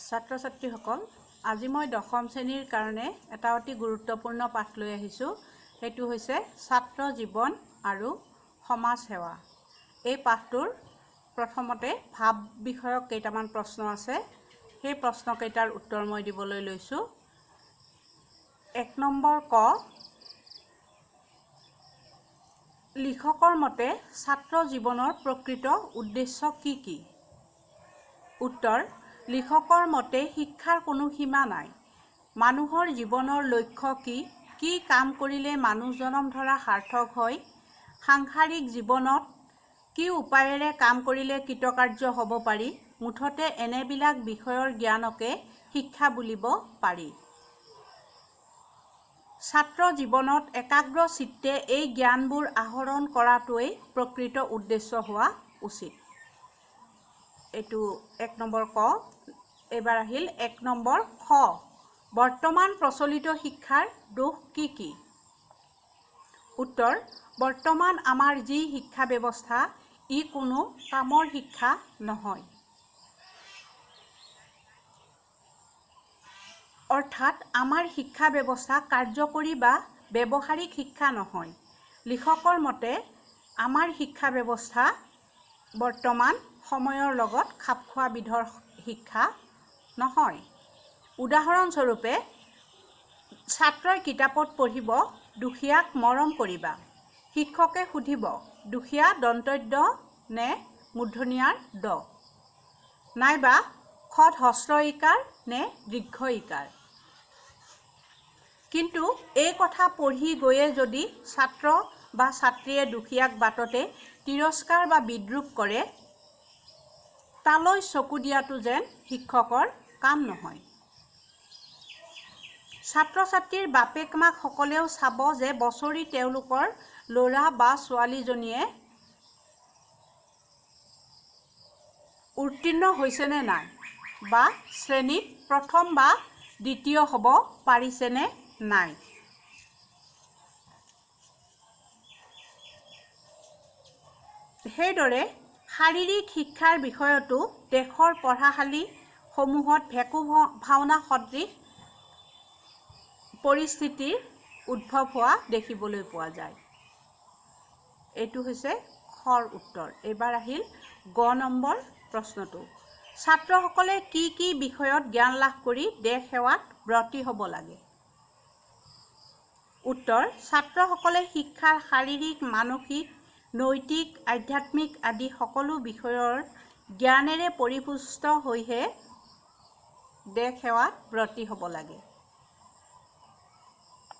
ছাত্ৰ ছাত্ৰীসকল, আজি মই দশম শ্ৰেণীৰ কাৰণে এটা অতি গুৰুত্বপূৰ্ণ পাঠ লৈ আহিছোঁ। সেইটো হৈছে ছাত্ৰ জীৱন আৰু সমাজ সেৱা। এই পাঠটোৰ প্ৰথমতে ভাৱ বিষয়ক কেইটামান প্ৰশ্ন আছে। সেই প্ৰশ্নকেইটাৰ উত্তৰ মই দিবলৈ লৈছোঁ। ১ নম্বৰ ক, লিখকৰ মতে ছাত্ৰ জীৱনৰ প্ৰকৃত উদ্দেশ্য কি কি? উত্তৰ: লিখকৰ মতে শিক্ষাৰ কোনো সীমা নাই। মানুহৰ জীৱনৰ লক্ষ্য কি? কি কাম কৰিলে মানুহ জনম ধৰা সাৰ্থক হয়? সাংসাৰিক জীৱনত কি উপায়েৰে কাম কৰিলে কৃতকাৰ্য হ'ব পাৰি? মুঠতে এনেবিলাক বিষয়ৰ জ্ঞানকে শিক্ষা বুলিব পাৰি। ছাত্ৰ জীৱনত একাগ্ৰ চিত্তে এই জ্ঞানবোৰ আহৰণ কৰাটোৱেই প্ৰকৃত উদ্দেশ্য হোৱা উচিত। এইটো ১ নম্বৰ ক। এবাৰ আহিল ১ নম্বৰ খ। বৰ্তমান প্ৰচলিত শিক্ষাৰ দোষ কি কি? উত্তৰ: বৰ্তমান আমাৰ যি শিক্ষা ব্যৱস্থা, ই কোনো কামৰ শিক্ষা নহয়। অৰ্থাৎ আমাৰ শিক্ষা ব্যৱস্থা কাৰ্যকৰী বা ব্যৱহাৰিক শিক্ষা নহয়। লিখকৰ মতে আমাৰ শিক্ষা ব্যৱস্থা বৰ্তমান সময়ৰ লগত খাপ খোৱা বিধৰ শিক্ষা নহয়। উদাহৰণস্বৰূপে, ছাত্ৰই কিতাপত পঢ়িব, দুখীয়াক মৰম কৰিবা। শিক্ষকে সুধিব, দুখীয়া দন্তন্য নে মূৰ্ধন্যাৰ ড? নাইবা খত হস্ৰ ইকাৰ নে দীৰ্ঘ ইকাৰ? কিন্তু এই কথা পঢ়ি গৈয়ে যদি ছাত্ৰ বা ছাত্ৰীয়ে দুখীয়াক বাটতে তিৰস্কাৰ বা বিদ্ৰূপ কৰে, তালৈ চকু দিয়াটো যেন শিক্ষকৰ কাম নহয়। ছাত্ৰ ছাত্ৰীৰ বাপেক মাক সকলেও চাব যে বছৰি তেওঁলোকৰ ল'ৰা বা ছোৱালীজনীয়ে উত্তীৰ্ণ হৈছেনে নাই, বা শ্ৰেণীত প্ৰথম বা দ্বিতীয় হ'ব পাৰিছেনে নাই। সেইদৰে শাৰীৰিক শিক্ষাৰ বিষয়তো দেশৰ পঢ়াশালীসমূহত ভেকু ভাওনা সদৃশ পৰিস্থিতিৰ উদ্ভৱ হোৱা দেখিবলৈ পোৱা যায়। এইটো হৈছে খৰ উত্তৰ। এইবাৰ আহিল গ নম্বৰ প্ৰশ্নটো। ছাত্ৰসকলে কি কি বিষয়ত জ্ঞান লাভ কৰি দেশ সেৱাত ব্ৰতী হ'ব লাগে? উত্তৰ: ছাত্ৰসকলে শিক্ষাৰ শাৰীৰিক, মানসিক, নৈতিক, আধ্যাত্মিক আদি সকলো বিষয়ৰ জ্ঞানেৰে পৰিপুষ্ট হৈহে দেশ সেৱাত ব্ৰতী হ'ব লাগে।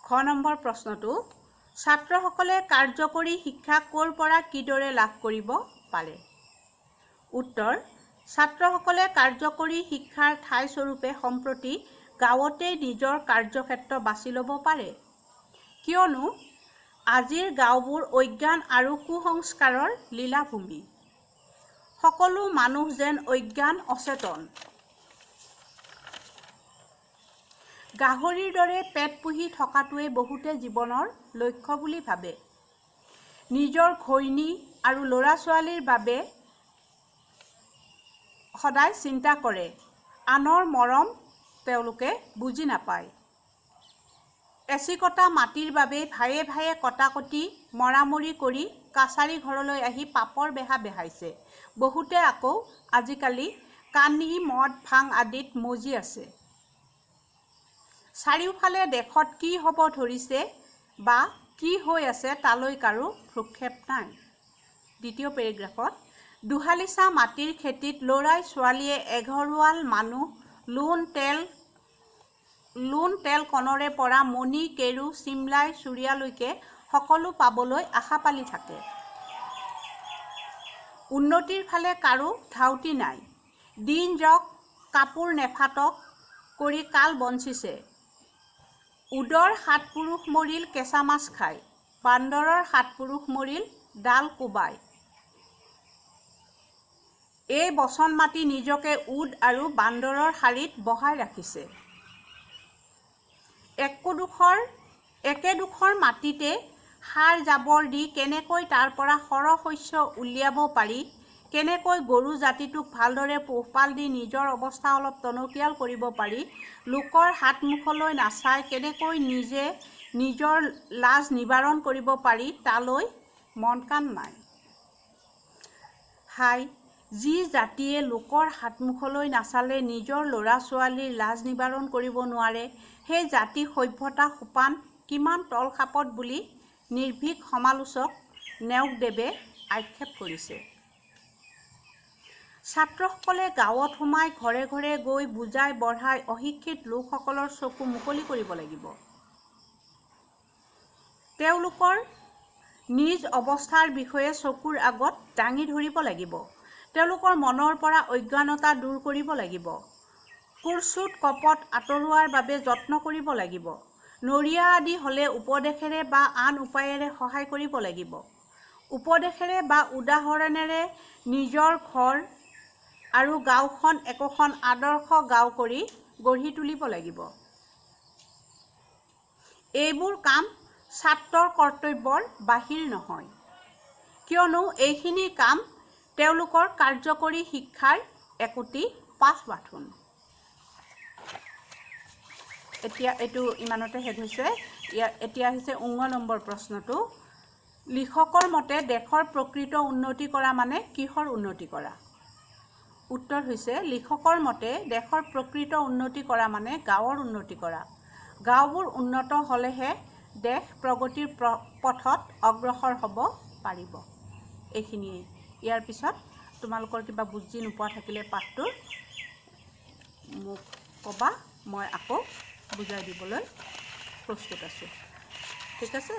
খ নম্বৰ প্ৰশ্নটো। ছাত্ৰসকলে কাৰ্যকৰী শিক্ষা ক'ৰ পৰা কিদৰে লাভ কৰিব পাৰে? উত্তৰ: ছাত্ৰসকলে কাৰ্যকৰী শিক্ষাৰ ঠাইস্বৰূপে সম্প্ৰতি গাঁৱতেই নিজৰ কাৰ্যক্ষেত্ৰ বাছি ল'ব পাৰে। কিয়নো আজিৰ গাঁওবোৰ অজ্ঞান আৰু কুসংস্কাৰৰ লীলাভূমি। সকলো মানুহ যেন অজ্ঞান, অচেতন। গাহৰিৰ দৰে পেট পুহি থকাটোৱেই বহুতে জীৱনৰ লক্ষ্য বুলি ভাবে। নিজৰ ঘৈণী আৰু ল'ৰা ছোৱালীৰ বাবে সদায় চিন্তা কৰে। আনৰ মৰম তেওঁলোকে বুজি নাপায়। এচিকটা মাটিৰ বাবে ভায়ে ভায়ে কটাকটি, মৰামৰি কৰি কাছাৰী ঘৰলৈ আহি পাপৰ বেহা বেহাইছে। বহুতে আকৌ আজিকালি কানি, মদ, ভাং আদিত মজি আছে। চাৰিওফালে দেশত কি হ'ব ধৰিছে বা কি হৈ আছে তালৈ কাৰো ভ্ৰূক্ষেপ নাই। দ্বিতীয় পেৰেগ্ৰাফত, দুহালিচা মাটিৰ খেতিত ল'ৰাই ছোৱালীয়ে এঘৰুৱাল মানুহ লোণ তেল কণৰে পৰা মণি, কেৰু, চিমলাই, চুৰিয়ালৈকে সকলো পাবলৈ আশা পালি থাকে। উন্নতিৰ ফালে কাৰো ধাউতি নাই। দিন যাওক, কাপোৰ নেফাটক কৰি কাল বঞ্চিছে। উদৰ ৭ পুৰুষ মৰিল কেঁচা মাছ খাই, বান্দৰৰ ৭ পুৰুষ মৰিল ডাল কোবাই। এই বচন মাতি নিজকে উদ আৰু বান্দৰৰ শাৰীত বহাই ৰাখিছে। একেডোখৰ মাটিতে সাৰ জাবৰ দি কেনেকৈ তাৰ পৰা সৰহ শস্য উলিয়াব পাৰি, কেনেকৈ গৰু জাতিটোক ভালদৰে পোহপাল দি নিজৰ অৱস্থা অলপ টনকিয়াল কৰিব পাৰি, লোকৰ হাত মুখলৈ নাচাই কেনেকৈ নিজে নিজৰ লাজ নিবাৰণ কৰিব পাৰি তালৈ মন কাণ নাই। হাই, যি জাতিয়ে লোকৰ হাতমুখলৈ নাচালে নিজৰ ল'ৰা ছোৱালীৰ লাজ নিবাৰণ কৰিব নোৱাৰে, সেই জাতি সভ্যতা সোপান কিমান তলখাপত বুলি নিৰ্ভীক সমালোচক নেওগদেৱে আক্ষেপ কৰিছে। ছাত্ৰসকলে গাঁৱত সোমাই ঘৰে ঘৰে গৈ বুজাই বঢ়াই অশিক্ষিত লোকসকলৰ চকু মুকলি কৰিব লাগিব। তেওঁলোকৰ নিজ অৱস্থাৰ বিষয়ে চকুৰ আগত দাঙি ধৰিব লাগিব। তেওঁলোকৰ মনৰ পৰা অজ্ঞানতা দূৰ কৰিব লাগিব। কুৰ্চুট কপট আঁতৰোৱাৰ বাবে যত্ন কৰিব লাগিব। নৰিয়া আদি হ'লে উপদেশেৰে বা আন উপায়েৰে সহায় কৰিব লাগিব। উপদেশেৰে বা উদাহৰণেৰে নিজৰ ঘৰ আৰু গাঁওখন একোখন আদৰ্শ গাঁও কৰি গঢ়ি তুলিব লাগিব। এইবোৰ কাম ছাত্ৰৰ কৰ্তব্যৰ বাহিৰ নহয়, কিয়নো এইখিনি কাম তেওঁলোকৰ কাৰ্যকৰী শিক্ষাৰ একোটি পাঠবাথোন। এতিয়া এইটো ইমানতে শেষ হৈছে। এতিয়া হৈছে 19 নম্বৰ প্ৰশ্নটো। লিখকৰ মতে দেশৰ প্ৰকৃত উন্নতি কৰা মানে কিহৰ উন্নতি কৰা? উত্তৰ হৈছে লিখকৰ মতে দেশৰ প্ৰকৃত উন্নতি কৰা মানে গাঁৱৰ উন্নতি কৰা। গাঁওবোৰ উন্নত হ'লেহে দেশ প্ৰগতিৰ পথত অগ্ৰসৰ হ'ব পাৰিব। এইখিনিয়ে। ইয়াৰ পিছত তোমালোকৰ কিবা বুজি নোপোৱা থাকিলে পাঠটো মোক ক'বা, মই আকৌ বুজাই দিবলৈ প্ৰস্তুত আছোঁ। ঠিক আছে?